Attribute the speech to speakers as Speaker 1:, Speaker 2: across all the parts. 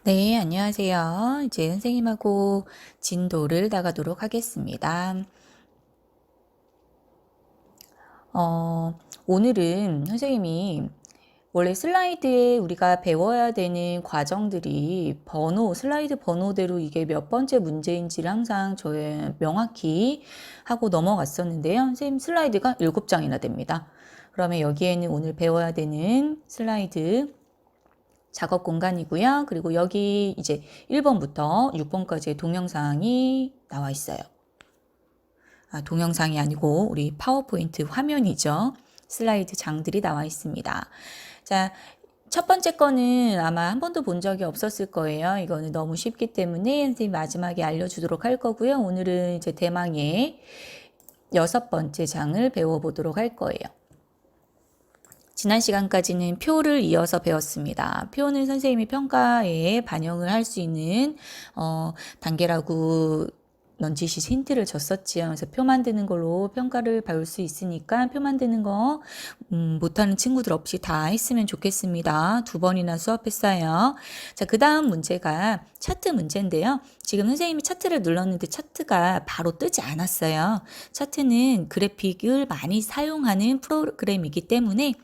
Speaker 1: 네, 안녕하세요. 이제 선생님하고 진도를 나가도록 하겠습니다. 오늘은 선생님이 원래 슬라이드에 우리가 배워야 되는 과정들이 슬라이드 번호대로 이게 몇 번째 문제인지를 항상 저의 명확히 하고 넘어갔었는데요. 선생님 슬라이드가 7장이나 됩니다. 그러면 여기에는 오늘 배워야 되는 슬라이드 작업 공간이고요. 그리고 여기 이제 1번부터 6번까지의 동영상이 나와 있어요. 동영상이 아니고 우리 파워포인트 화면이죠. 슬라이드 장들이 나와 있습니다. 자, 첫 번째 거는 아마 한 번도 본 적이 없었을 거예요. 이거는 너무 쉽기 때문에 선생님 마지막에 알려주도록 할 거고요. 오늘은 이제 대망의 6번째 장을 배워보도록 할 거예요. 지난 시간까지는 표를 이어서 배웠습니다. 표는 선생님이 평가에 반영을 할 수 있는 단계라고 넌지시 힌트를 줬었지요. 그래서 표 만드는 걸로 평가를 받을 수 있으니까 표 만드는 거 못하는 친구들 없이 다 했으면 좋겠습니다. 2번이나 수업했어요. 자, 그 다음 문제가 차트 문제인데요. 지금 선생님이 차트를 눌렀는데 차트가 바로 뜨지 않았어요. 차트는 그래픽을 많이 사용하는 프로그램이기 때문에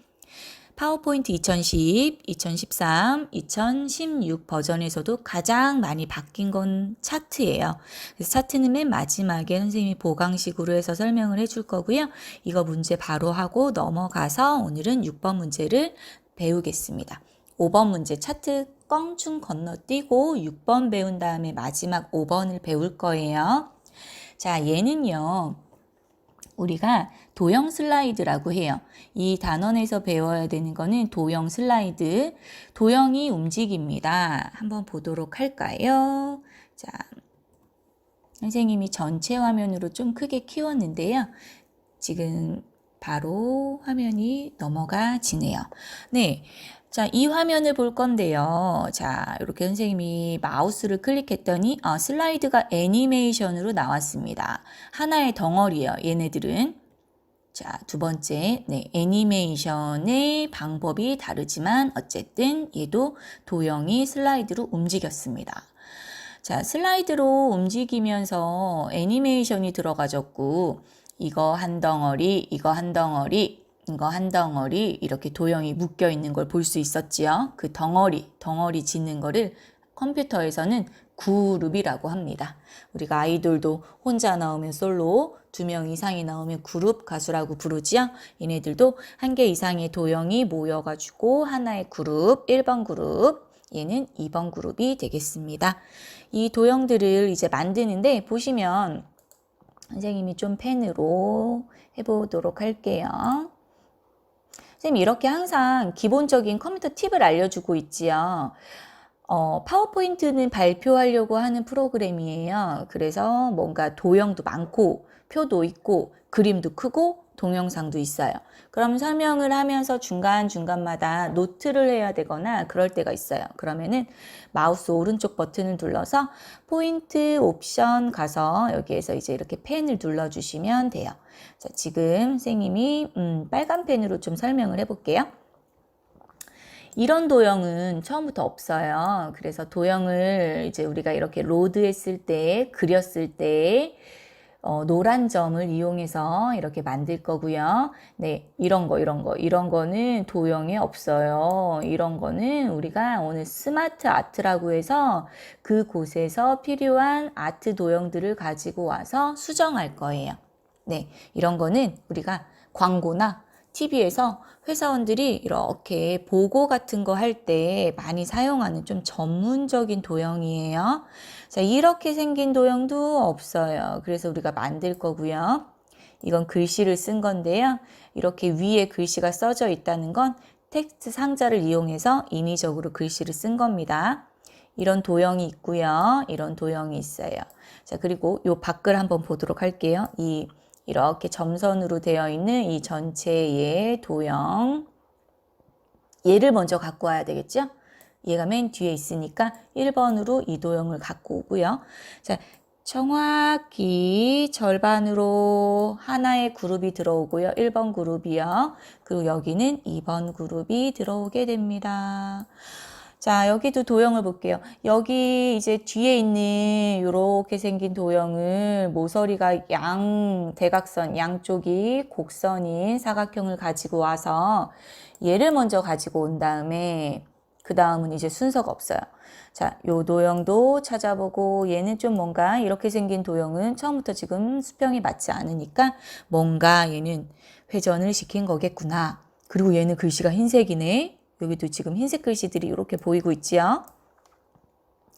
Speaker 1: 파워포인트 2010, 2013, 2016 버전에서도 가장 많이 바뀐 건 차트예요. 그래서 차트는 맨 마지막에 선생님이 보강식으로 해서 설명을 해줄 거고요. 이거 문제 바로 하고 넘어가서 오늘은 6번 문제를 배우겠습니다. 5번 문제 차트 껑충 건너뛰고 6번 배운 다음에 마지막 5번을 배울 거예요. 자, 얘는요. 우리가 도형 슬라이드라고 해요. 이 단원에서 배워야 되는 거는 도형 슬라이드. 도형이 움직입니다. 한번 보도록 할까요? 자, 선생님이 전체 화면으로 좀 크게 키웠는데요. 지금 바로 화면이 넘어가지네요. 네. 자, 이 화면을 볼 건데요. 자, 이렇게 선생님이 마우스를 클릭했더니 슬라이드가 애니메이션으로 나왔습니다. 하나의 덩어리예요. 얘네들은. 자, 두 번째, 네, 애니메이션의 방법이 다르지만 어쨌든 얘도 도형이 슬라이드로 움직였습니다. 자, 슬라이드로 움직이면서 애니메이션이 들어가졌고 이거 한 덩어리, 이거 한 덩어리, 이거 한 덩어리 이렇게 도형이 묶여 있는 걸 볼 수 있었지요. 그 덩어리 짓는 거를 컴퓨터에서는 그룹이라고 합니다. 우리가 아이돌도 혼자 나오면 솔로, 2명 이상이 나오면 그룹 가수라고 부르지요. 얘네들도 한 개 이상의 도형이 모여가지고 하나의 그룹, 1번 그룹, 얘는 2번 그룹이 되겠습니다. 이 도형들을 이제 만드는데 보시면 선생님이 좀 펜으로 해보도록 할게요. 선생님 이렇게 항상 기본적인 컴퓨터 팁을 알려주고 있지요. 파워포인트는 발표하려고 하는 프로그램이에요. 그래서 뭔가 도형도 많고 표도 있고 그림도 크고 동영상도 있어요. 그럼 설명을 하면서 중간중간마다 노트를 해야 되거나 그럴 때가 있어요. 그러면은 마우스 오른쪽 버튼을 눌러서 포인트 옵션 가서 여기에서 이제 이렇게 펜을 눌러주시면 돼요. 자, 지금 선생님이 빨간 펜으로 좀 설명을 해볼게요. 이런 도형은 처음부터 없어요. 그래서 도형을 이제 우리가 이렇게 로드했을 때, 그렸을 때, 노란 점을 이용해서 이렇게 만들 거고요. 네, 이런 거는 도형에 없어요. 이런 거는 우리가 오늘 스마트 아트라고 해서 그곳에서 필요한 아트 도형들을 가지고 와서 수정할 거예요. 네, 이런 거는 우리가 광고나 TV에서 회사원들이 이렇게 보고 같은 거 할 때 많이 사용하는 좀 전문적인 도형이에요. 자, 이렇게 생긴 도형도 없어요. 그래서 우리가 만들 거고요. 이건 글씨를 쓴 건데요. 이렇게 위에 글씨가 써져 있다는 건 텍스트 상자를 이용해서 인위적으로 글씨를 쓴 겁니다. 이런 도형이 있고요. 이런 도형이 있어요. 자, 그리고 요 밖을 한번 보도록 할게요. 이렇게 점선으로 되어 있는 이 전체의 도형. 얘를 먼저 갖고 와야 되겠죠? 얘가 맨 뒤에 있으니까 1번으로 이 도형을 갖고 오고요. 자, 정확히 절반으로 하나의 그룹이 들어오고요. 1번 그룹이요. 그리고 여기는 2번 그룹이 들어오게 됩니다. 자, 여기도 도형을 볼게요. 여기 이제 뒤에 있는 이렇게 생긴 도형을 모서리가 대각선, 양쪽이 곡선인 사각형을 가지고 와서 얘를 먼저 가지고 온 다음에 그 다음은 이제 순서가 없어요. 자, 요 도형도 찾아보고 얘는 좀 뭔가 이렇게 생긴 도형은 처음부터 지금 수평이 맞지 않으니까 뭔가 얘는 회전을 시킨 거겠구나. 그리고 얘는 글씨가 흰색이네. 여기도 지금 흰색 글씨들이 이렇게 보이고 있지요.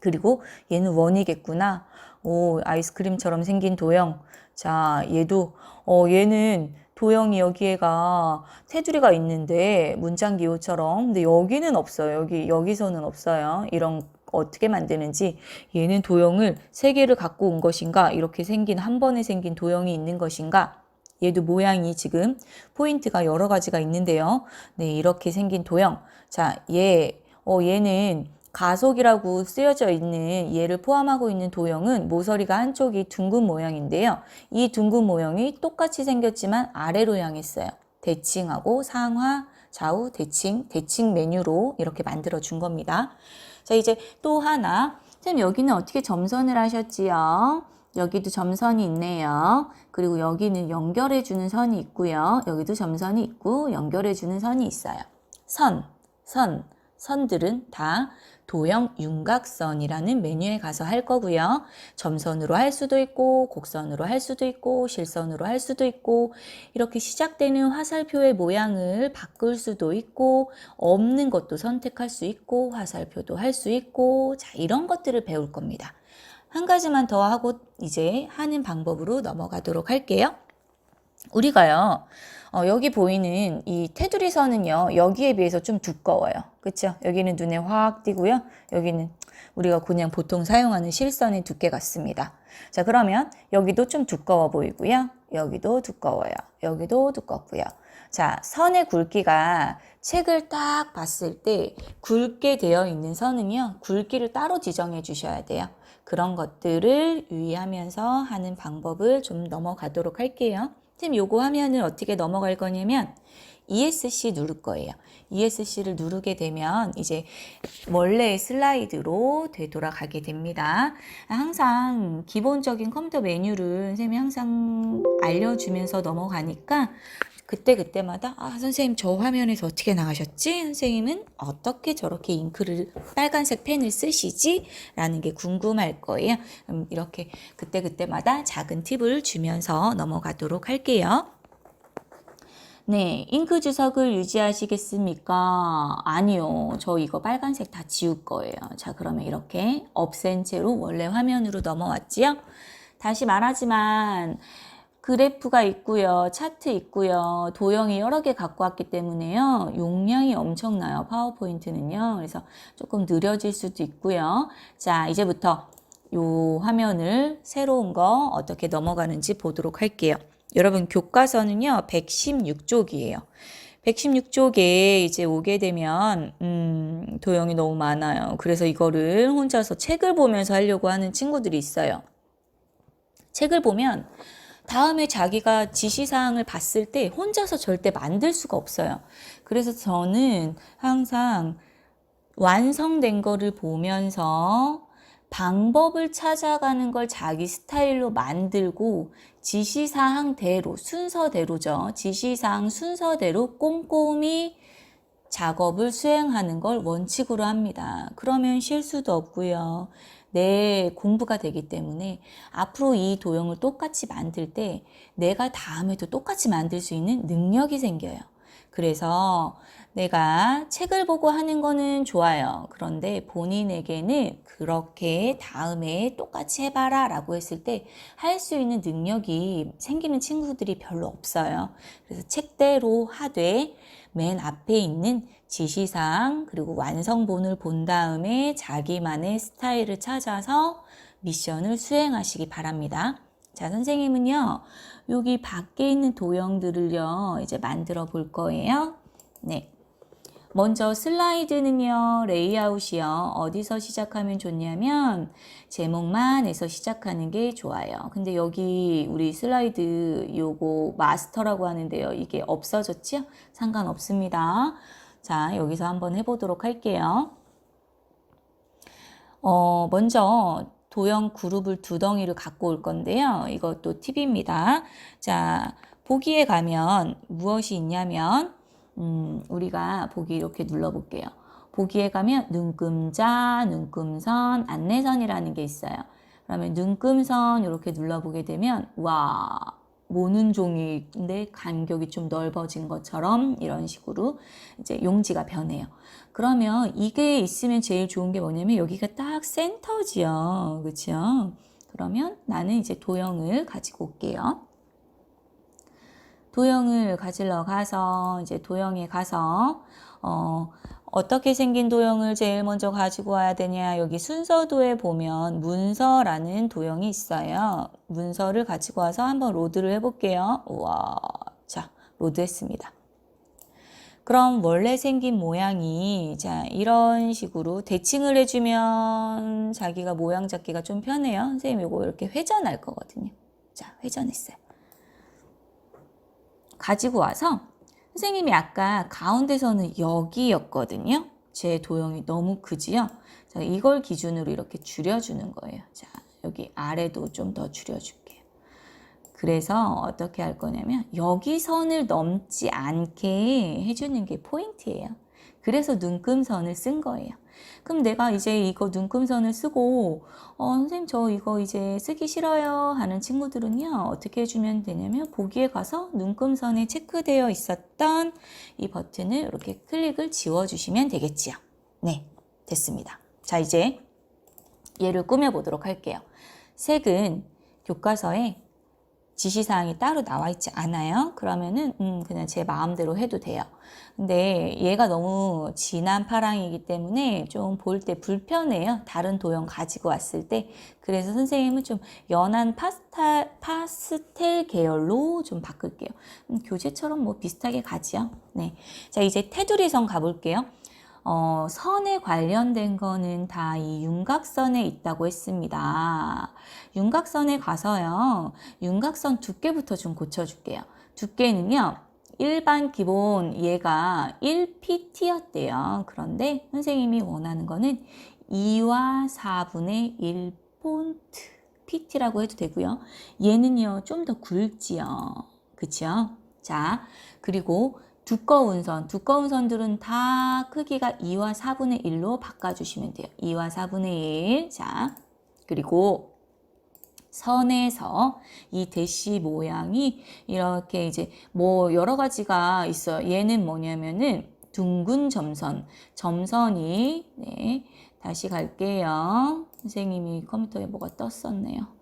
Speaker 1: 그리고 얘는 원이겠구나. 오, 아이스크림처럼 생긴 도형. 자, 얘는 도형이 여기에가 테두리가 있는데 문장 기호처럼. 근데 여기는 없어요. 여기서는 없어요. 이런 어떻게 만드는지. 얘는 도형을 세 개를 갖고 온 것인가? 이렇게 생긴 한 번에 생긴 도형이 있는 것인가? 얘도 모양이 지금 포인트가 여러 가지가 있는데요. 네, 이렇게 생긴 도형. 자, 얘는 가속이라고 쓰여져 있는 얘를 포함하고 있는 도형은 모서리가 한쪽이 둥근 모양인데요. 이 둥근 모형이 똑같이 생겼지만 아래로 향했어요. 대칭하고 상하, 좌우, 대칭 메뉴로 이렇게 만들어 준 겁니다. 자, 이제 또 하나. 선생님, 여기는 어떻게 점선을 하셨지요? 여기도 점선이 있네요. 그리고 여기는 연결해주는 선이 있고요. 여기도 점선이 있고 연결해주는 선이 있어요. 선들은 다 도형 윤곽선이라는 메뉴에 가서 할 거고요. 점선으로 할 수도 있고 곡선으로 할 수도 있고 실선으로 할 수도 있고 이렇게 시작되는 화살표의 모양을 바꿀 수도 있고 없는 것도 선택할 수 있고 화살표도 할 수 있고 자, 이런 것들을 배울 겁니다. 한 가지만 더 하고 이제 하는 방법으로 넘어가도록 할게요. 우리가요, 여기 보이는 이 테두리 선은요, 여기에 비해서 좀 두꺼워요. 그쵸? 여기는 눈에 확 띄고요. 여기는 우리가 그냥 보통 사용하는 실선의 두께 같습니다. 자, 그러면 여기도 좀 두꺼워 보이고요. 여기도 두꺼워요. 여기도 두껍고요. 자, 선의 굵기가 책을 딱 봤을 때 굵게 되어 있는 선은요, 굵기를 따로 지정해 주셔야 돼요. 그런 것들을 유의하면서 하는 방법을 좀 넘어가도록 할게요. 지금 요거 하면은 어떻게 넘어갈 거냐면 ESC 누를 거예요. ESC를 누르게 되면 이제 원래의 슬라이드로 되돌아가게 됩니다. 항상 기본적인 컴퓨터 메뉴를 선생님이 항상 알려주면서 넘어가니까 그때마다 선생님 저 화면에서 어떻게 나가셨지? 선생님은 어떻게 저렇게 잉크를 빨간색 펜을 쓰시지? 라는 게 궁금할 거예요. 이렇게 그때마다 작은 팁을 주면서 넘어가도록 할게요. 네, 잉크 주석을 유지하시겠습니까? 아니요. 저 이거 빨간색 다 지울 거예요. 자, 그러면 이렇게 없앤 채로 원래 화면으로 넘어왔지요? 다시 말하지만 그래프가 있고요. 차트 있고요. 도형이 여러 개 갖고 왔기 때문에요. 용량이 엄청나요. 파워포인트는요. 그래서 조금 느려질 수도 있고요. 자, 이제부터 요 화면을 새로운 거 어떻게 넘어가는지 보도록 할게요. 여러분 교과서는요. 116쪽이에요. 116쪽에 이제 오게 되면 도형이 너무 많아요. 그래서 이거를 혼자서 책을 보면서 하려고 하는 친구들이 있어요. 책을 보면 다음에 자기가 지시사항을 봤을 때 혼자서 절대 만들 수가 없어요. 그래서 저는 항상 완성된 거를 보면서 방법을 찾아가는 걸 자기 스타일로 만들고 지시사항대로, 순서대로죠. 지시사항 순서대로 꼼꼼히 작업을 수행하는 걸 원칙으로 합니다. 그러면 실수도 없고요. 내 공부가 되기 때문에 앞으로 이 도형을 똑같이 만들 때 내가 다음에도 똑같이 만들 수 있는 능력이 생겨요. 그래서 내가 책을 보고 하는 거는 좋아요. 그런데 본인에게는 그렇게 다음에 똑같이 해봐라 라고 했을 때 할 수 있는 능력이 생기는 친구들이 별로 없어요. 그래서 책대로 하되 맨 앞에 있는 지시사항 그리고 완성본을 본 다음에 자기만의 스타일을 찾아서 미션을 수행하시기 바랍니다. 자, 선생님은요, 여기 밖에 있는 도형들을요, 이제 만들어 볼 거예요. 네. 먼저 슬라이드는요, 레이아웃이요, 어디서 시작하면 좋냐면, 제목만 해서 시작하는 게 좋아요. 근데 여기 우리 슬라이드 요거 마스터라고 하는데요, 이게 없어졌죠? 상관없습니다. 자, 여기서 한번 해보도록 할게요. 먼저 도형 그룹을 두 덩이를 갖고 올 건데요. 이것도 팁입니다. 자, 보기에 가면 무엇이 있냐면, 우리가 보기 이렇게 눌러볼게요. 보기에 가면 눈금자, 눈금선, 안내선이라는 게 있어요. 그러면 눈금선 이렇게 눌러보게 되면, 와, 모는 종이인데 간격이 좀 넓어진 것처럼 이런 식으로 이제 용지가 변해요. 그러면 이게 있으면 제일 좋은 게 뭐냐면 여기가 딱 센터지요. 그렇죠? 그러면 나는 이제 도형을 가지고 올게요. 도형을 가지러 가서 이제 도형에 가서 어떻게 생긴 도형을 제일 먼저 가지고 와야 되냐. 여기 순서도에 보면 문서라는 도형이 있어요. 문서를 가지고 와서 한번 로드를 해볼게요. 우와, 자, 로드했습니다. 그럼 원래 생긴 모양이 자 이런 식으로 대칭을 해주면 자기가 모양 잡기가 좀 편해요. 선생님 이거 이렇게 회전할 거거든요. 자, 회전했어요. 가지고 와서 선생님이 아까 가운데서는 여기였거든요. 제 도형이 너무 크지요. 자, 이걸 기준으로 이렇게 줄여주는 거예요. 자, 여기 아래도 좀 더 줄여줄게요. 그래서 어떻게 할 거냐면 여기 선을 넘지 않게 해주는 게 포인트예요. 그래서 눈금선을 쓴 거예요. 그럼 내가 이제 이거 눈금선을 쓰고 선생님 저 이거 이제 쓰기 싫어요 하는 친구들은요 어떻게 해주면 되냐면 보기에 가서 눈금선에 체크되어 있었던 이 버튼을 이렇게 클릭을 지워주시면 되겠지요. 네, 됐습니다. 자, 이제 얘를 꾸며보도록 할게요. 색은 교과서에 지시사항이 따로 나와 있지 않아요. 그러면은 그냥 제 마음대로 해도 돼요. 근데 얘가 너무 진한 파랑이기 때문에 좀 볼 때 불편해요. 다른 도형 가지고 왔을 때. 그래서 선생님은 좀 연한 파스텔 계열로 좀 바꿀게요. 교재처럼 뭐 비슷하게 가지요. 네. 자, 이제 테두리 선 가볼게요. 선에 관련된 거는 다 이 윤곽선에 있다고 했습니다. 윤곽선에 가서요. 윤곽선 두께부터 좀 고쳐줄게요. 두께는요. 일반 기본 얘가 1pt였대요. 그런데 선생님이 원하는 거는 2와 4분의 1 폰트 pt라고 해도 되고요. 얘는요. 좀 더 굵지요. 그쵸? 자, 그리고 두꺼운 선들은 다 크기가 2와 4분의 1로 바꿔주시면 돼요. 2와 4분의 1. 자, 그리고 선에서 이 대시 모양이 이렇게 이제 뭐 여러 가지가 있어요. 얘는 뭐냐면은 둥근 점선이 네, 다시 갈게요. 선생님이 컴퓨터에 뭐가 떴었네요.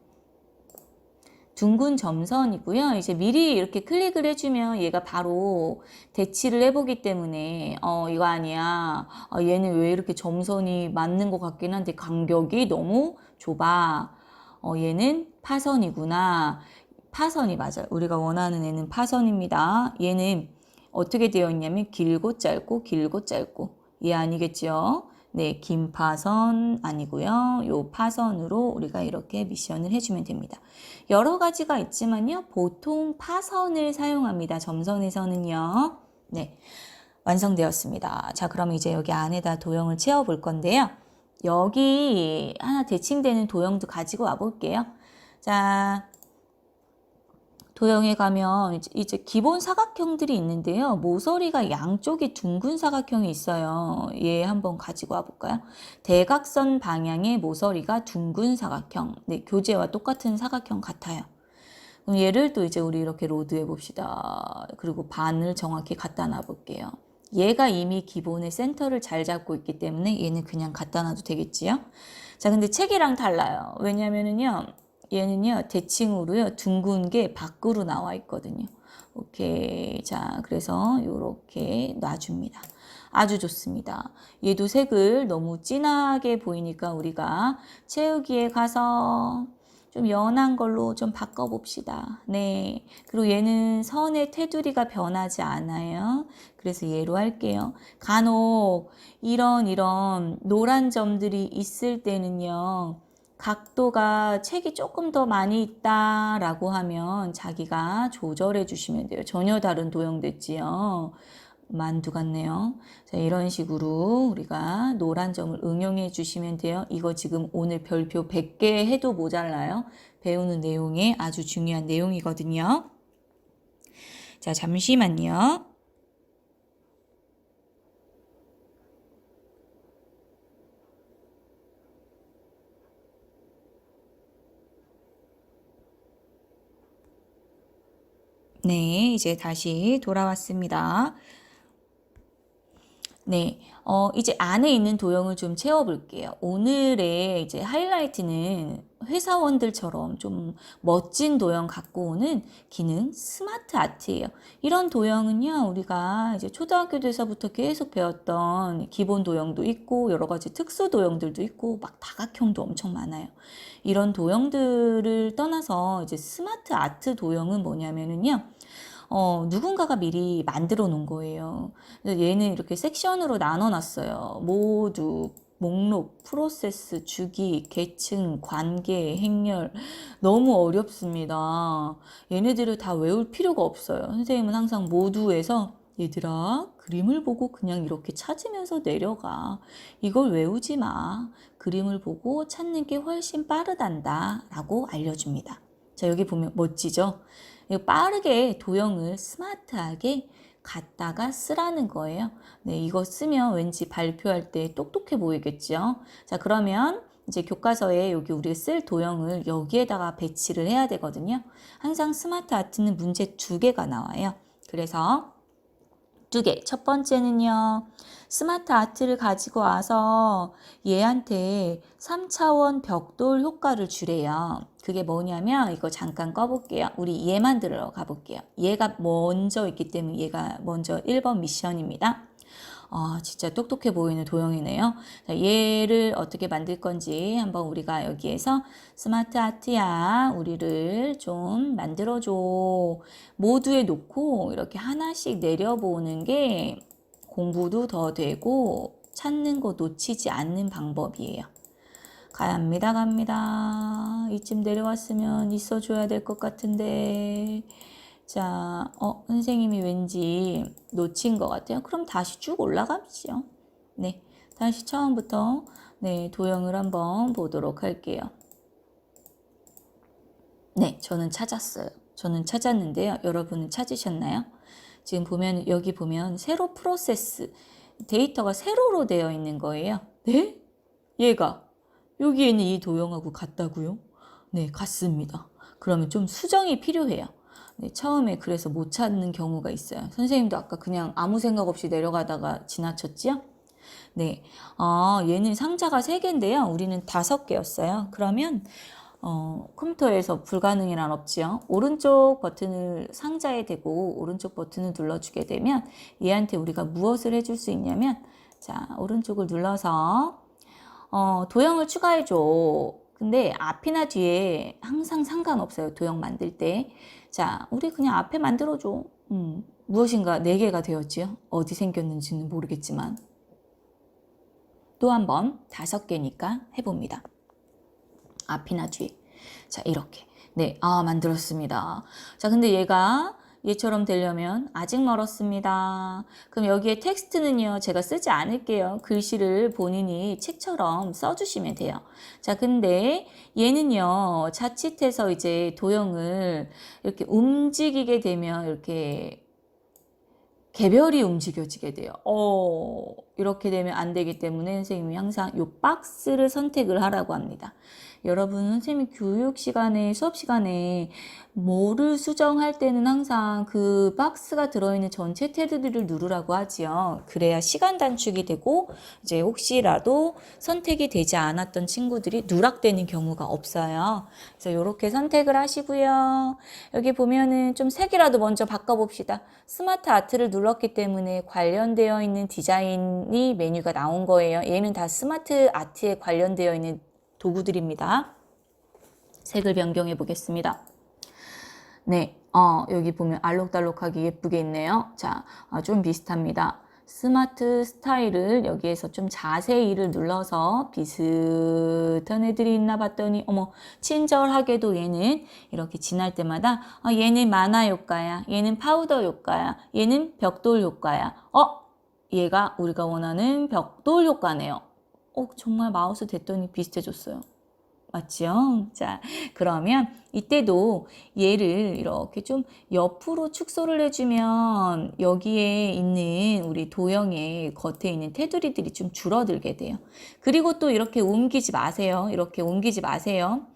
Speaker 1: 둥근 점선이고요. 이제 미리 이렇게 클릭을 해주면 얘가 바로 대치를 해보기 때문에 이거 아니야. 얘는 왜 이렇게 점선이 맞는 것 같긴 한데 간격이 너무 좁아. 얘는 파선이구나. 파선이 맞아요. 우리가 원하는 애는 파선입니다. 얘는 어떻게 되어 있냐면 길고 짧고 길고 짧고. 얘 아니겠죠? 네, 긴 파선 아니고요. 요 파선으로 우리가 이렇게 미션을 해주면 됩니다. 여러 가지가 있지만요. 보통 파선을 사용합니다. 점선에서는요. 네, 완성되었습니다. 자, 그럼 이제 여기 안에다 도형을 채워볼 건데요. 여기 하나 대칭되는 도형도 가지고 와볼게요. 자, 도형에 가면 이제 기본 사각형들이 있는데요. 모서리가 양쪽에 둥근 사각형이 있어요. 얘 한번 가지고 와볼까요? 대각선 방향의 모서리가 둥근 사각형. 네, 교재와 똑같은 사각형 같아요. 그럼 얘를 또 이제 우리 이렇게 로드해 봅시다. 그리고 반을 정확히 갖다 놔볼게요. 얘가 이미 기본의 센터를 잘 잡고 있기 때문에 얘는 그냥 갖다 놔도 되겠지요? 자, 근데 책이랑 달라요. 왜냐면은요. 얘는요, 대칭으로요, 둥근 게 밖으로 나와 있거든요. 오케이. 자, 그래서 요렇게 놔줍니다. 아주 좋습니다. 얘도 색을 너무 진하게 보이니까 우리가 채우기에 가서 좀 연한 걸로 좀 바꿔봅시다. 네. 그리고 얘는 선의 테두리가 변하지 않아요. 그래서 얘로 할게요. 간혹 이런 노란 점들이 있을 때는요. 각도가 책이 조금 더 많이 있다라고 하면 자기가 조절해 주시면 돼요. 전혀 다른 도형 됐지요. 만두 같네요. 자, 이런 식으로 우리가 노란 점을 응용해 주시면 돼요. 이거 지금 오늘 별표 100개 해도 모자라요. 배우는 내용에 아주 중요한 내용이거든요. 자, 잠시만요. 네, 이제 다시 돌아왔습니다. 네, 이제 안에 있는 도형을 좀 채워볼게요. 오늘의 이제 하이라이트는 회사원들처럼 좀 멋진 도형 갖고 오는 기능 스마트 아트예요. 이런 도형은요, 우리가 이제 초등학교 돼서부터 계속 배웠던 기본 도형도 있고, 여러 가지 특수 도형들도 있고, 막 다각형도 엄청 많아요. 이런 도형들을 떠나서 이제 스마트 아트 도형은 뭐냐면은요, 누군가가 미리 만들어 놓은 거예요. 얘는 이렇게 섹션으로 나눠 놨어요. 모두, 목록, 프로세스, 주기, 계층, 관계, 행렬. 너무 어렵습니다. 얘네들을 다 외울 필요가 없어요. 선생님은 항상 모두에서 얘들아, 그림을 보고 그냥 이렇게 찾으면서 내려가. 이걸 외우지 마. 그림을 보고 찾는 게 훨씬 빠르단다. 라고 알려줍니다. 자, 여기 보면 멋지죠? 빠르게 도형을 스마트하게 갖다가 쓰라는 거예요. 네, 이거 쓰면 왠지 발표할 때 똑똑해 보이겠죠? 자, 그러면 이제 교과서에 여기 우리가 쓸 도형을 여기에다가 배치를 해야 되거든요. 항상 스마트 아트는 문제 2개가 나와요. 그래서 2개. 첫 번째는요. 스마트 아트를 가지고 와서 얘한테 3차원 벽돌 효과를 주래요. 그게 뭐냐면 이거 잠깐 꺼볼게요. 우리 얘 만들어 가볼게요. 얘가 먼저 있기 때문에 얘가 먼저 1번 미션입니다. 진짜 똑똑해 보이는 도형이네요. 자, 얘를 어떻게 만들 건지 한번 우리가 여기에서 스마트 아트야, 우리를 좀 만들어줘. 모두에 놓고 이렇게 하나씩 내려보는 게 공부도 더 되고 찾는 거 놓치지 않는 방법이에요. 갑니다. 이쯤 내려왔으면 있어줘야 될 것 같은데. 자, 선생님이 왠지 놓친 것 같아요. 그럼 다시 쭉 올라가시죠. 네, 다시 처음부터 네, 도형을 한번 보도록 할게요. 네, 저는 찾았어요. 저는 찾았는데요. 여러분은 찾으셨나요? 지금 보면 여기 보면 세로 프로세스 데이터가 세로로 되어 있는 거예요. 네? 얘가 여기에 있는 이 도형하고 같다고요? 네, 같습니다. 그러면 좀 수정이 필요해요. 네, 처음에 그래서 못 찾는 경우가 있어요. 선생님도 아까 그냥 아무 생각 없이 내려가다가 지나쳤지요? 네, 얘는 상자가 3개인데요. 우리는 5개였어요. 그러면 컴퓨터에서 불가능이란 없지요. 오른쪽 버튼을 상자에 대고 오른쪽 버튼을 눌러주게 되면 얘한테 우리가 무엇을 해줄 수 있냐면 자, 오른쪽을 눌러서 도형을 추가해줘. 근데 앞이나 뒤에 항상 상관없어요. 도형 만들 때. 자, 우리 그냥 앞에 만들어줘. 무엇인가 4개가 되었지요. 어디 생겼는지는 모르겠지만. 또 한 번 5개니까 해봅니다. 앞이나 뒤에. 자, 이렇게. 네, 만들었습니다. 자, 근데 얘처럼 되려면 아직 멀었습니다. 그럼 여기에 텍스트는요, 제가 쓰지 않을게요. 글씨를 본인이 책처럼 써주시면 돼요. 자, 근데 얘는요, 자칫해서 이제 도형을 이렇게 움직이게 되면 이렇게 개별이 움직여지게 돼요. 이렇게 되면 안 되기 때문에 선생님이 항상 이 박스를 선택을 하라고 합니다. 여러분, 선생님이 교육 시간에, 수업 시간에 뭐를 수정할 때는 항상 그 박스가 들어있는 전체 테두리를 누르라고 하지요. 그래야 시간 단축이 되고, 이제 혹시라도 선택이 되지 않았던 친구들이 누락되는 경우가 없어요. 그래서 이렇게 선택을 하시고요. 여기 보면은 좀 색이라도 먼저 바꿔봅시다. 스마트 아트를 눌렀기 때문에 관련되어 있는 디자인이 메뉴가 나온 거예요. 얘는 다 스마트 아트에 관련되어 있는 도구들입니다. 색을 변경해 보겠습니다. 네, 여기 보면 알록달록하게 예쁘게 있네요. 자, 좀 비슷합니다. 스마트 스타일을 여기에서 좀 자세히를 눌러서 비슷한 애들이 있나 봤더니 어머 친절하게도 얘는 이렇게 지날 때마다 얘는 만화 효과야, 얘는 파우더 효과야, 얘는 벽돌 효과야. 얘가 우리가 원하는 벽돌 효과네요. 정말 마우스 댔더니 비슷해졌어요. 맞죠? 자, 그러면 이때도 얘를 이렇게 좀 옆으로 축소를 해주면 여기에 있는 우리 도형의 겉에 있는 테두리들이 좀 줄어들게 돼요. 그리고 또 이렇게 옮기지 마세요. 이렇게 옮기지 마세요.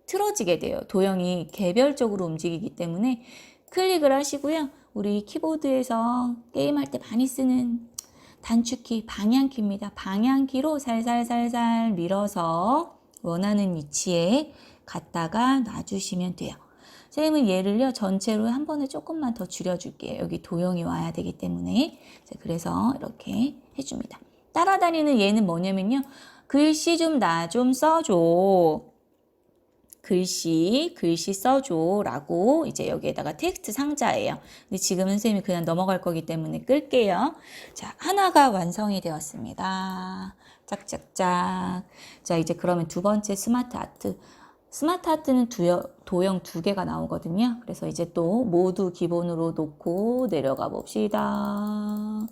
Speaker 1: 틀어지게 돼요. 도형이 개별적으로 움직이기 때문에 클릭을 하시고요. 우리 키보드에서 게임할 때 많이 쓰는 단축키 방향키입니다. 방향키로 살살살살 밀어서 원하는 위치에 갖다가 놔주시면 돼요. 선생님은 얘를요 전체로 한 번에 조금만 더 줄여줄게요. 여기 도형이 와야 되기 때문에. 자, 그래서 이렇게 해줍니다. 따라다니는 얘는 뭐냐면요. 글씨 좀 나 좀 써줘. 글씨 써줘 라고 이제 여기에다가 텍스트 상자예요. 근데 지금은 선생님이 그냥 넘어갈 거기 때문에 끌게요. 자, 하나가 완성이 되었습니다. 짝짝짝. 자, 이제 그러면 두 번째 스마트 아트. 스마트 아트는 도형 두 개가 나오거든요. 그래서 이제 또 모두 기본으로 놓고 내려가 봅시다.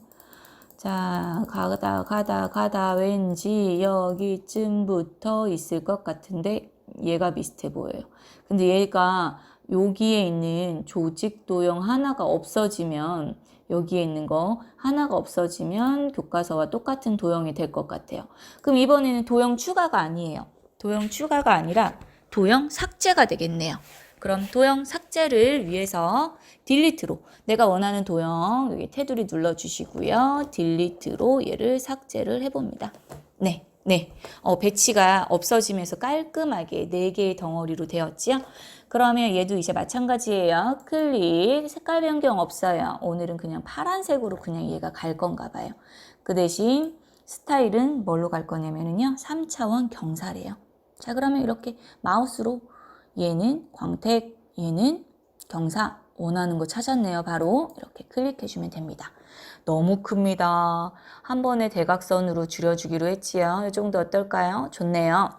Speaker 1: 자, 가다 왠지 여기쯤부터 있을 것 같은데 얘가 비슷해 보여요. 근데 얘가 여기에 있는 조직 도형 하나가 없어지면 여기에 있는 거 하나가 없어지면 교과서와 똑같은 도형이 될 것 같아요. 그럼 이번에는 도형 추가가 아니에요. 도형 추가가 아니라 도형 삭제가 되겠네요. 그럼 도형 삭제를 위해서 딜리트로 내가 원하는 도형 여기 테두리 눌러주시고요. 딜리트로 얘를 삭제를 해봅니다. 네. 배치가 없어지면서 깔끔하게 4개의 덩어리로 되었지요. 그러면 얘도 이제 마찬가지예요. 클릭, 색깔 변경 없어요. 오늘은 그냥 파란색으로 그냥 얘가 갈 건가 봐요. 그 대신 스타일은 뭘로 갈 거냐면요. 3차원 경사래요. 자, 그러면 이렇게 마우스로 얘는 광택, 얘는 경사 원하는 거 찾았네요. 바로 이렇게 클릭해주면 됩니다. 너무 큽니다. 한 번에 대각선으로 줄여주기로 했지요. 이 정도 어떨까요? 좋네요.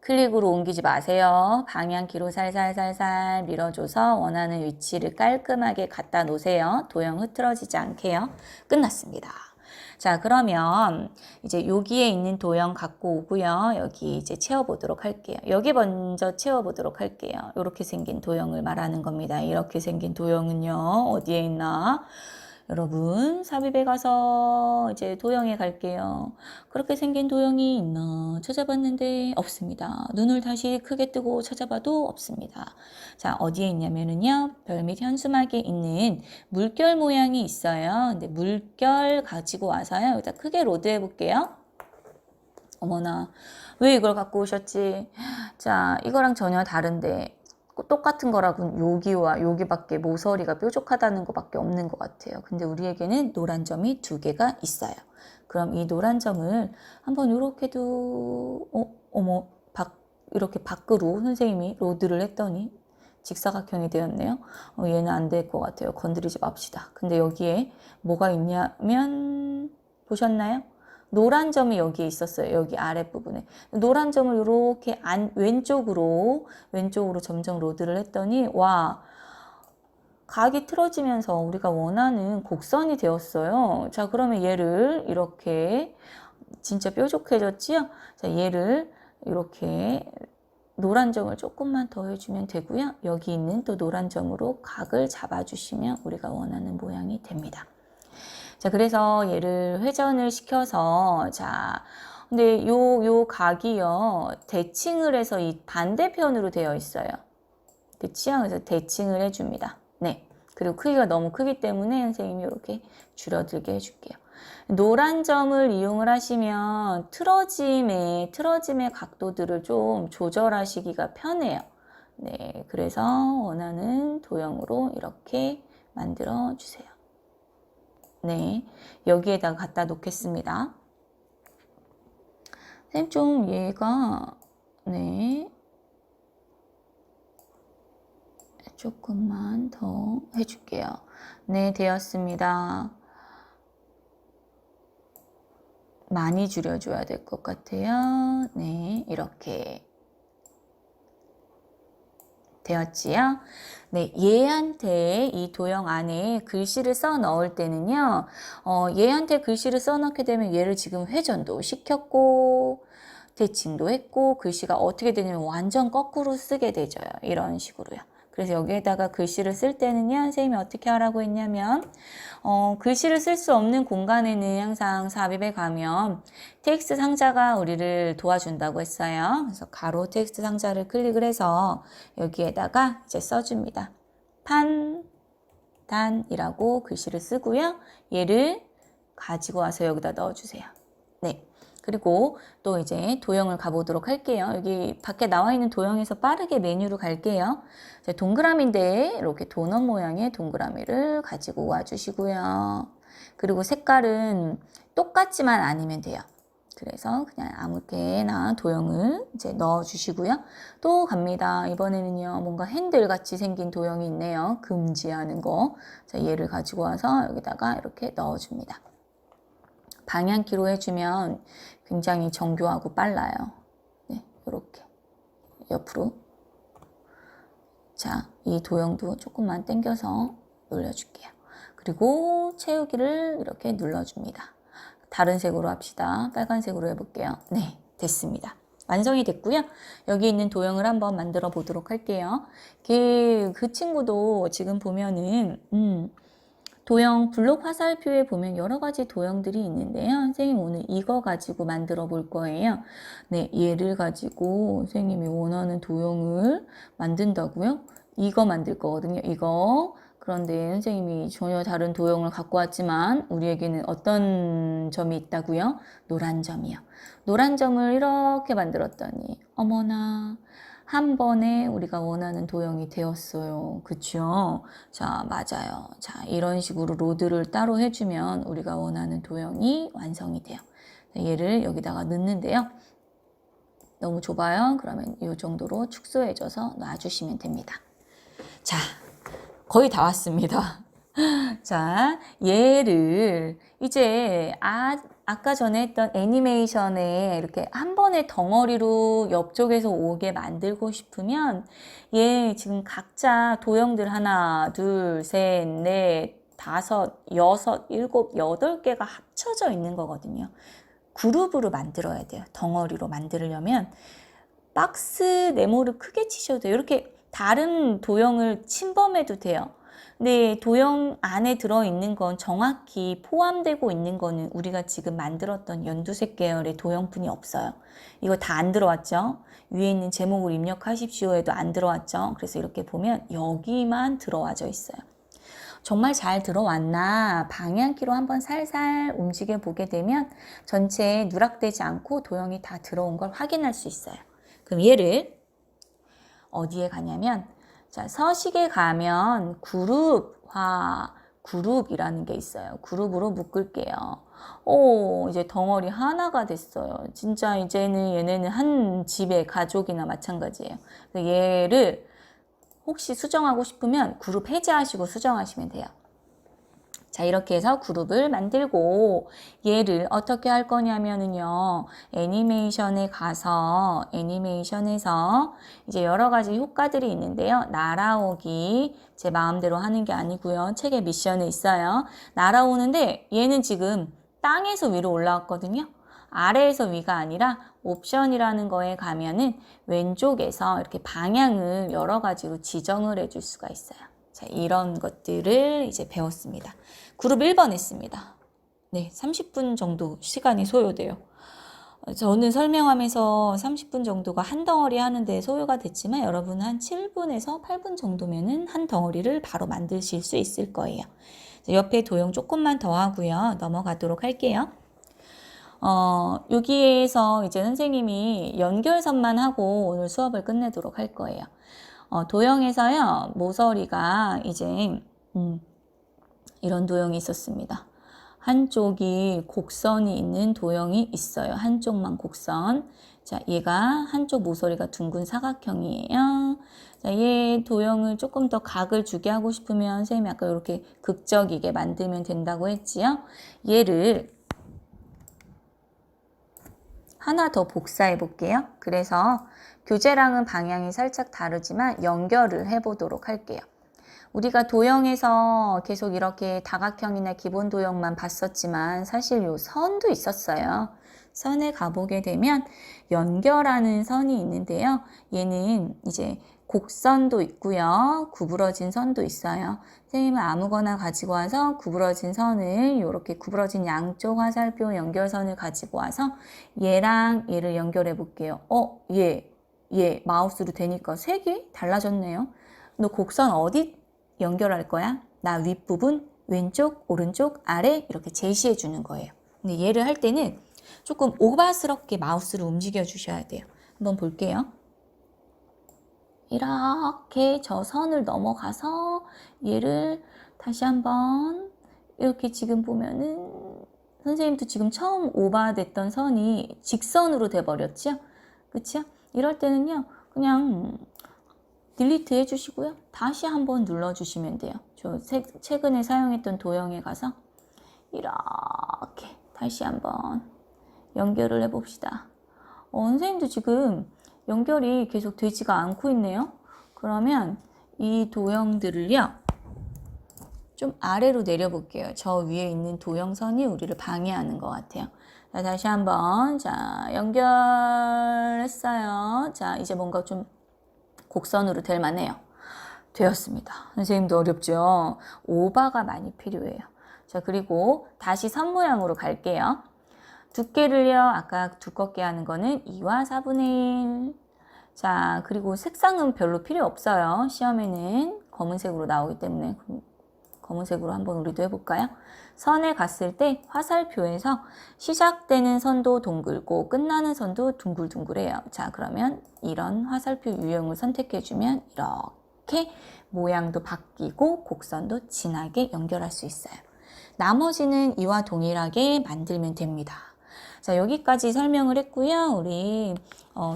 Speaker 1: 클릭으로 옮기지 마세요. 방향키로 살살살살 밀어줘서 원하는 위치를 깔끔하게 갖다 놓으세요. 도형 흐트러지지 않게요. 끝났습니다. 자, 그러면 이제 여기에 있는 도형 갖고 오고요. 여기 이제 채워보도록 할게요. 여기 먼저 채워보도록 할게요. 이렇게 생긴 도형을 말하는 겁니다. 이렇게 생긴 도형은요. 어디에 있나? 여러분, 삽입에 가서 이제 도형에 갈게요. 그렇게 생긴 도형이 있나 찾아봤는데 없습니다. 눈을 다시 크게 뜨고 찾아봐도 없습니다. 자, 어디에 있냐면은요. 별 및 현수막에 있는 물결 모양이 있어요. 근데 물결 가지고 와서요. 여기다 크게 로드해 볼게요. 어머나, 왜 이걸 갖고 오셨지? 자, 이거랑 전혀 다른데 똑같은 거라고는 여기와 여기밖에 모서리가 뾰족하다는 것밖에 없는 것 같아요. 근데 우리에게는 노란 점이 2개가 있어요. 그럼 이 노란 점을 한번 이렇게도 이렇게 밖으로 선생님이 로드를 했더니 직사각형이 되었네요. 얘는 안 될 것 같아요. 건드리지 맙시다. 근데 여기에 뭐가 있냐면 보셨나요? 노란 점이 여기에 있었어요. 여기 아랫부분에. 노란 점을 이렇게 왼쪽으로 점점 로드를 했더니 와, 각이 틀어지면서 우리가 원하는 곡선이 되었어요. 자, 그러면 얘를 이렇게 진짜 뾰족해졌지요? 자, 얘를 이렇게 노란 점을 조금만 더 해주면 되고요. 여기 있는 또 노란 점으로 각을 잡아주시면 우리가 원하는 모양이 됩니다. 자, 그래서 얘를 회전을 시켜서, 자, 근데 요 각이요, 대칭을 해서 이 반대편으로 되어 있어요. 그치요? 그래서 대칭을 해줍니다. 네. 그리고 크기가 너무 크기 때문에 선생님이 이렇게 줄여들게 해줄게요. 노란 점을 이용을 하시면 틀어짐의 각도들을 좀 조절하시기가 편해요. 네. 그래서 원하는 도형으로 이렇게 만들어 주세요. 네, 여기에다가 갖다 놓겠습니다. 선생님 좀 얘가 네 조금만 더 해줄게요. 네, 되었습니다. 많이 줄여줘야 될 것 같아요. 네, 이렇게 되었지요. 네, 얘한테 이 도형 안에 글씨를 써 넣을 때는요, 얘한테 글씨를 써 넣게 되면 얘를 지금 회전도 시켰고, 대칭도 했고, 글씨가 어떻게 되냐면 완전 거꾸로 쓰게 되죠. 이런 식으로요. 그래서 여기에다가 글씨를 쓸 때는요, 선생님이 어떻게 하라고 했냐면, 글씨를 쓸 수 없는 공간에는 항상 삽입에 가면 텍스트 상자가 우리를 도와준다고 했어요. 그래서 가로 텍스트 상자를 클릭을 해서 여기에다가 이제 써줍니다. 단이라고 글씨를 쓰고요. 얘를 가지고 와서 여기다 넣어주세요. 네. 그리고 또 이제 도형을 가보도록 할게요. 여기 밖에 나와 있는 도형에서 빠르게 메뉴로 갈게요. 동그라미인데 이렇게 도넛 모양의 동그라미를 가지고 와주시고요. 그리고 색깔은 똑같지만 아니면 돼요. 그래서 그냥 아무렇게나 도형을 이제 넣어주시고요. 또 갑니다. 이번에는요, 뭔가 핸들 같이 생긴 도형이 있네요. 금지하는 거. 자, 얘를 가지고 와서 여기다가 이렇게 넣어줍니다. 방향키로 해주면 굉장히 정교하고 빨라요. 네, 이렇게 옆으로. 자, 이 도형도 조금만 당겨서 눌러줄게요. 그리고 채우기를 이렇게 눌러줍니다. 다른 색으로 합시다. 빨간색으로 해볼게요. 네, 됐습니다. 완성이 됐고요. 여기 있는 도형을 한번 만들어 보도록 할게요. 그 친구도 지금 보면은 도형 블록 화살표에 보면 여러 가지 도형들이 있는데요. 선생님 오늘 이거 가지고 만들어 볼 거예요. 네, 얘를 가지고 선생님이 원하는 도형을 만든다고요? 이거 만들 거거든요. 이거. 그런데 선생님이 전혀 다른 도형을 갖고 왔지만 우리에게는 어떤 점이 있다고요? 노란 점이요. 노란 점을 이렇게 만들었더니 어머나 한 번에 우리가 원하는 도형이 되었어요. 그쵸? 자, 맞아요. 자, 이런 식으로 로드를 따로 해주면 우리가 원하는 도형이 완성이 돼요. 얘를 여기다가 넣는데요. 너무 좁아요. 그러면 이 정도로 축소해줘서 놔주시면 됩니다. 자, 거의 다 왔습니다. 자, 얘를 이제 아까 전에 했던 애니메이션에 이렇게 한 번에 덩어리로 옆쪽에서 오게 만들고 싶으면 얘 지금 각자 도형들 하나, 둘, 셋, 넷, 다섯, 여섯, 일곱, 여덟 개가 합쳐져 있는 거거든요. 그룹으로 만들어야 돼요. 덩어리로 만들려면 박스 네모를 크게 치셔도 돼요. 이렇게 다른 도형을 침범해도 돼요. 근데 도형 안에 들어있는 건 정확히 포함되고 있는 거는 우리가 지금 만들었던 연두색 계열의 도형뿐이 없어요. 이거 다 안 들어왔죠? 위에 있는 제목을 입력하십시오에도 안 들어왔죠? 그래서 이렇게 보면 여기만 들어와져 있어요. 정말 잘 들어왔나 방향키로 한번 살살 움직여 보게 되면 전체에 누락되지 않고 도형이 다 들어온 걸 확인할 수 있어요. 그럼 얘를 어디에 가냐면 자, 서식에 가면 그룹이라는 게 있어요. 그룹으로 묶을게요. 오, 이제 덩어리 하나가 됐어요. 진짜 이제는 얘네는 한 집의 가족이나 마찬가지예요. 얘를 혹시 수정하고 싶으면 그룹 해제하시고 수정하시면 돼요. 자, 이렇게 해서 그룹을 만들고 얘를 어떻게 할 거냐면은요. 애니메이션에 가서 애니메이션에서 이제 여러 가지 효과들이 있는데요. 날아오기 제 마음대로 하는 게 아니고요. 책에 미션에 있어요. 날아오는데 얘는 지금 땅에서 위로 올라왔거든요. 아래에서 위가 아니라 옵션이라는 거에 가면은 왼쪽에서 이렇게 방향을 여러 가지로 지정을 해줄 수가 있어요. 자, 이런 것들을 이제 배웠습니다. 그룹 1번 했습니다. 네, 30분 정도 시간이 소요돼요. 저는 설명하면서 30분 정도가 한 덩어리 하는데 소요가 됐지만 여러분 한 7분에서 8분 정도면은 한 덩어리를 바로 만드실 수 있을 거예요. 옆에 도형 조금만 더 하고요. 넘어가도록 할게요. 여기에서 이제 선생님이 연결선만 하고 오늘 수업을 끝내도록 할 거예요. 도형에서요, 모서리가 이제, 이런 도형이 있었습니다. 한쪽이 곡선이 있는 도형이 있어요. 한쪽만 곡선. 자, 얘가 한쪽 모서리가 둥근 사각형이에요. 자, 얘 도형을 조금 더 각을 주게 하고 싶으면 선생님이 아까 이렇게 극적이게 만들면 된다고 했지요. 얘를 하나 더 복사해 볼게요. 그래서 교재랑은 방향이 살짝 다르지만 연결을 해보도록 할게요. 우리가 도형에서 계속 이렇게 다각형이나 기본 도형만 봤었지만 사실 요 선도 있었어요. 선에 가보게 되면 연결하는 선이 있는데요. 얘는 이제 곡선도 있고요. 구부러진 선도 있어요. 선생님은 아무거나 가지고 와서 구부러진 선을 이렇게 구부러진 양쪽 화살표 연결선을 가지고 와서 얘랑 얘를 연결해 볼게요. 얘 마우스로 되니까 색이 달라졌네요. 너 곡선 어디 연결할 거야? 나 윗부분, 왼쪽, 오른쪽, 아래 이렇게 제시해 주는 거예요. 근데 얘를 할 때는 조금 오바스럽게 마우스를 움직여 주셔야 돼요. 한번 볼게요. 이렇게 저 선을 넘어가서 얘를 다시 한번 이렇게 지금 보면은 선생님도 지금 처음 오바됐던 선이 직선으로 돼 버렸죠? 그쵸? 이럴 때는요, 그냥 딜리트 해주시고요. 다시 한번 눌러주시면 돼요. 저 최근에 사용했던 도형에 가서 이렇게 다시 한번 연결을 해봅시다. 선생님도 지금 연결이 계속 되지가 않고 있네요. 그러면 이 도형들을요, 좀 아래로 내려볼게요. 저 위에 있는 도형선이 우리를 방해하는 것 같아요. 자, 다시 한번, 자, 연결했어요. 자, 이제 뭔가 좀 곡선으로 될 만해요. 되었습니다. 선생님도 어렵죠? 오바가 많이 필요해요. 자, 그리고 다시 선 모양으로 갈게요. 두께를요, 아까 두껍게 하는 거는 2와 4분의 1. 자, 그리고 색상은 별로 필요 없어요. 시험에는 검은색으로 나오기 때문에 검은색으로 한번 우리도 해볼까요? 선에 갔을 때 화살표에서 시작되는 선도 동글고 끝나는 선도 둥글둥글해요. 자, 그러면 이런 화살표 유형을 선택해주면 이렇게 모양도 바뀌고 곡선도 진하게 연결할 수 있어요. 나머지는 이와 동일하게 만들면 됩니다. 자, 여기까지 설명을 했고요. 우리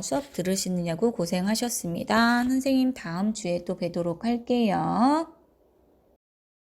Speaker 1: 수업 들으시느냐고 고생하셨습니다. 선생님 다음 주에 또 뵈도록 할게요.